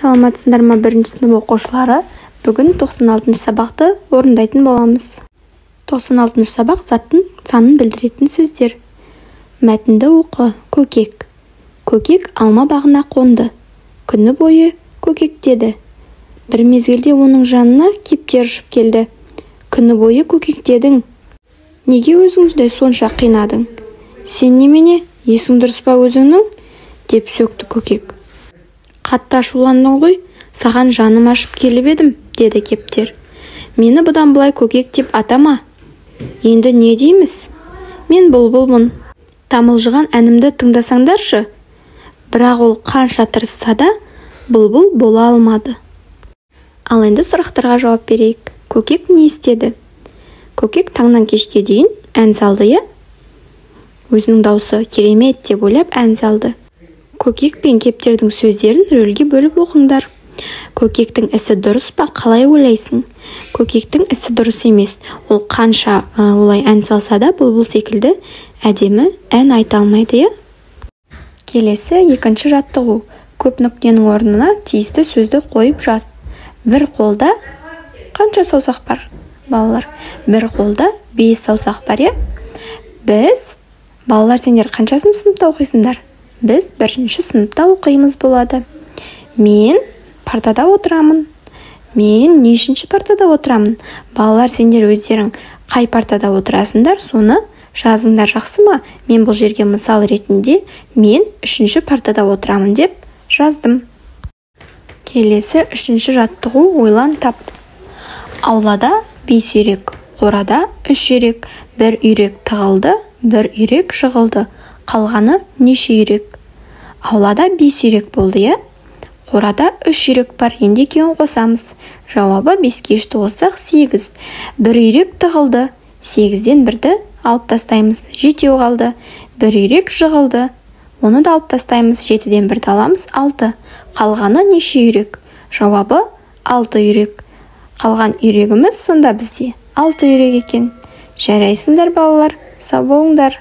Саламатсыздар ма, бірінші сынып оқушылары? Бүгін 96 сабақты орындайтын боламыз. 96 сабақ заттың санын білдіретін сөздер. Мәтінді оқы. Көкек. Көкек алма бағына қонды. Күні бойы көкектеді. Бір мезгілде оның жанына кептер ұшып келді. Күні бойы көкектедің. Неге өзіңді сонша қинадың? Сен немене, есің дұрыс па өзіңнің? Деп сөкті көкек. Қатты ашуландың ғой, саған жаным ашып келіп едім, деді кептер. Мені бұдан былай көкек деп атама. Енді не дейміз? Мен бұлбұлмын. Тамылжыған әнімді тыңдасаңдаршы. Бірақ ол қанша тырысса да бұлбұл бола алмады. Ал енді сұрақтарға жауап берейік. Көкек не істеді? Көкек таңнан кешке дейін ән салды, я? Өзінің даусы керемет деп ойлап ән салды. Көкек пен кептердің сөздерін рөлге бөліп оқыңдар. Көкектің ісі дұрыс па, қалай ойлайсың? Көкектің ісі дұрыс емес. Ол қанша олай ән салса да бұлбұл секілді әдемі ән айта алмайды, я? Келесі екінші жаттығу. Көп нүктенің орнына тиісті сөзді қойып жаз. Бір қолда қанша саусақ бар, балалар? Бір қолда 5 саусақ бар, я? Біз, балалар, сендер қаншасын сыныпта оқисыңдар? Біз 1-ші сыныпта оқимыз болады. Мен партада отырамын. Мен нешінші партада отырамын? Балалар, сендер өздерің қай партада отырасыңдар, соны жазыңдар, жақсы ма? Мен бұл жерге мысал ретінде мен 3-ші партада отырамын деп жаздым. Келесі 3-ші жаттығу, ойлан тап. Аулада 5 үйрек, қорада 3 үйрек, 1 үйрек тығылды, 1 үйрек жығылды. Қалғаны неше үйрек? Аулада 5 үйрек болды, я? Қорада 3 үйрек бар, енді екеуін қосамыз. Жауабы 5-ке 3-ті қоссақ 8. 1 үйрек тығылды, 8-ден 1-ді алып тастаймыз, 7 қалды. 1 үйрек жығылды, оны да алып тастаймыз, 7-ден 1-ді аламыз, 6. Қалғаны неше үйрек? Жауабы 6 үйрек. Қалған үйрегіміз сонда бізде 6 үйрек екен. Жарайсыңдар балалар, сау болыңдар.